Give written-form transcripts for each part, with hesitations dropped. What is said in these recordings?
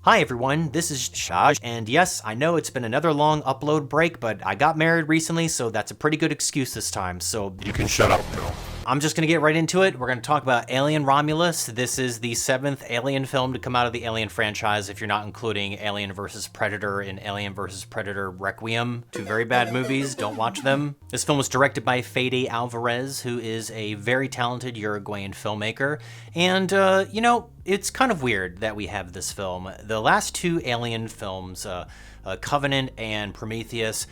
Hi everyone, this is Shaj, and yes, I know it's been another long upload break, but I got married recently, so that's a pretty good excuse this time, so You can shut up now. I'm just gonna get right into it. We're gonna talk about Alien Romulus. This is the 7th Alien film to come out of the Alien franchise, if you're not including Alien vs. Predator and Alien vs. Predator Requiem. Two very bad movies, don't watch them. This film was directed by Fede Alvarez, who is a very talented Uruguayan filmmaker, and it's kind of weird that we have this film. The last two Alien films, Covenant and Prometheus,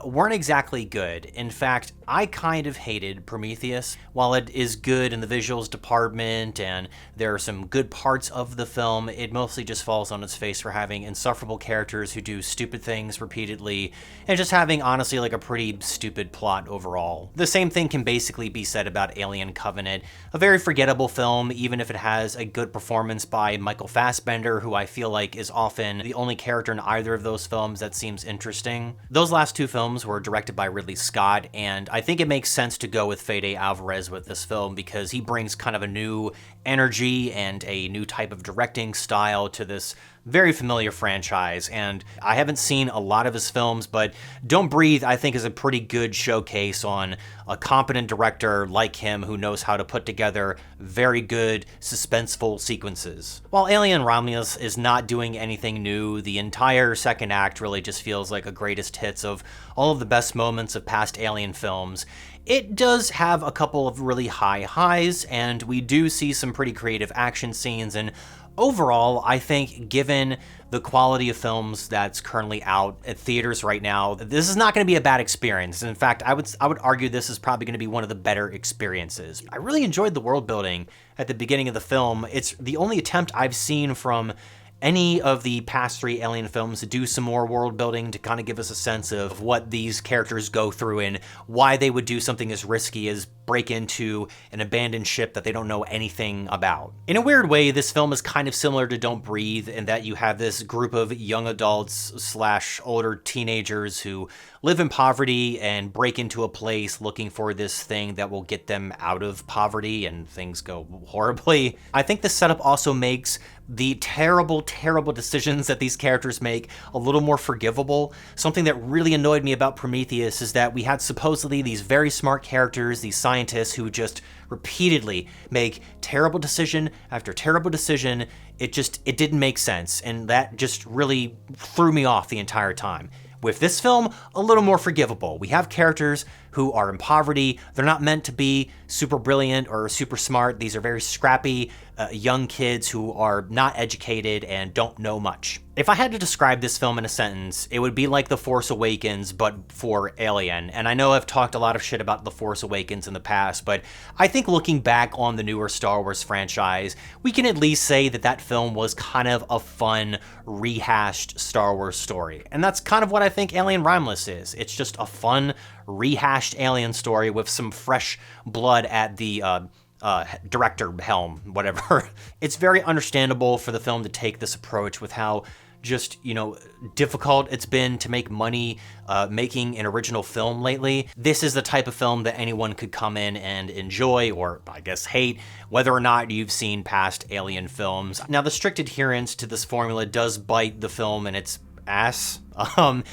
weren't exactly good. In fact, I kind of hated Prometheus. While it is good in the visuals department and there are some good parts of the film, it mostly just falls on its face for having insufferable characters who do stupid things repeatedly and just having, honestly, like a pretty stupid plot overall. The same thing can basically be said about Alien Covenant, a very forgettable film, even if it has a good performance by Michael Fassbender, who I feel like is often the only character in either of those films that seems interesting. Those last two films were directed by Ridley Scott, and I think it makes sense to go with Fede Alvarez with this film because he brings kind of a new energy and a new type of directing style to this very familiar franchise. And I haven't seen a lot of his films, but Don't Breathe, I think, is a pretty good showcase on a competent director like him who knows how to put together very good, suspenseful sequences. While Alien Romulus is not doing anything new, the entire second act really just feels like a greatest hits of all of the best moments of past Alien films. It does have a couple of really high highs, and we do see some pretty creative action scenes, and overall, I think given the quality of films that's currently out at theaters right now, this is not going to be a bad experience. In fact, I would argue this is probably going to be one of the better experiences. I really enjoyed the world building at the beginning of the film. It's the only attempt I've seen from any of the past three Alien films to do some more world building to kind of give us a sense of what these characters go through and why they would do something as risky as break into an abandoned ship that they don't know anything about. In a weird way, this film is kind of similar to Don't Breathe in that you have this group of young adults / older teenagers who live in poverty and break into a place looking for this thing that will get them out of poverty, and things go horribly. I think the setup also makes the terrible decisions that these characters make a little more forgivable. Something that really annoyed me about Prometheus is that we had supposedly these very smart characters, these scientists who just repeatedly make terrible decision after terrible decision. It didn't make sense, and that just really threw me off the entire time. With this film, a little more forgivable. We have characters who are in poverty. They're not meant to be super brilliant or super smart. These are very scrappy young kids who are not educated and don't know much. If I had to describe this film in a sentence, it would be like The Force Awakens, but for Alien. And I know I've talked a lot of shit about The Force Awakens in the past, but I think looking back on the newer Star Wars franchise, we can at least say that that film was kind of a fun, rehashed Star Wars story. And that's kind of what I think Alien Romulus is. It's just a fun, rehashed Alien story with some fresh blood at the director helm, whatever. It's very understandable for the film to take this approach with how just, difficult it's been to make money making an original film lately. This is the type of film that anyone could come in and enjoy, or I guess hate, whether or not you've seen past Alien films. Now, the strict adherence to this formula does bite the film in its ass.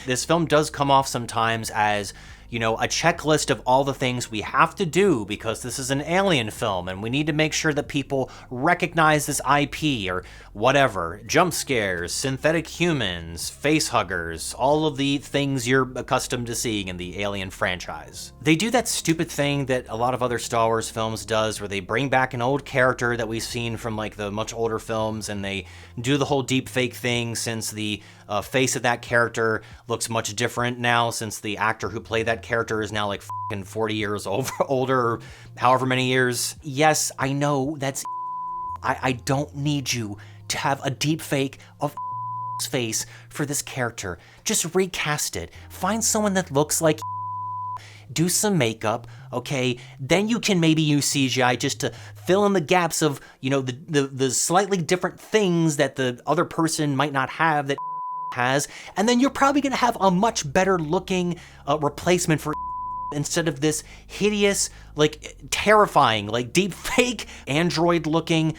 This film does come off sometimes as a checklist of all the things we have to do because this is an Alien film and we need to make sure that people recognize this IP or whatever. Jump scares, synthetic humans, face huggers, all of the things you're accustomed to seeing in the Alien franchise. They do that stupid thing that a lot of other Star Wars films does where they bring back an old character that we've seen from like the much older films and they do the whole deep fake thing since the face of that character looks much different now since the actor who played that character is now like f***ing 40 years older, or however many years. Yes, I know that's I don't need you to have a deep fake of face for this character. Just recast it. Find someone that looks like do some makeup, okay? Then you can maybe use CGI just to fill in the gaps of, the slightly different things that the other person might not have that has, and then you're probably gonna have a much better looking replacement for instead of this hideous, terrifying, deep fake android looking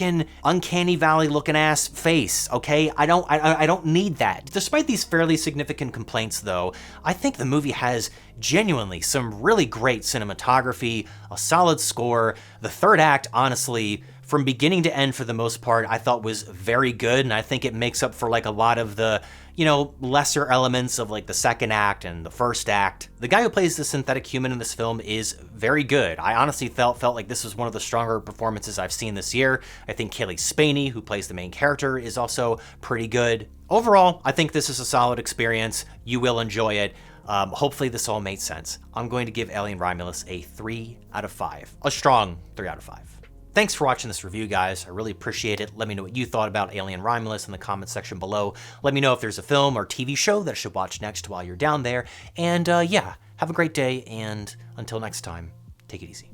fucking uncanny valley looking ass face, okay? I don't need that. Despite these fairly significant complaints though, I think the movie has genuinely some really great cinematography, a solid score. The third act, honestly, from beginning to end for the most part, I thought was very good, and I think it makes up for like a lot of the, you know, lesser elements of like the second act and the first act. The guy who plays the synthetic human in this film is very good. I honestly felt like this was one of the stronger performances I've seen this year. I think Kaylee Spaney, who plays the main character, is also pretty good. Overall, I think this is a solid experience. You will enjoy it. Hopefully this all made sense. I'm going to give Alien Romulus a 3 out of 5. A strong 3 out of 5. Thanks for watching this review, guys. I really appreciate it. Let me know what you thought about Alien Romulus in the comment section below. Let me know if there's a film or TV show that I should watch next while you're down there. And yeah, have a great day, and until next time, take it easy.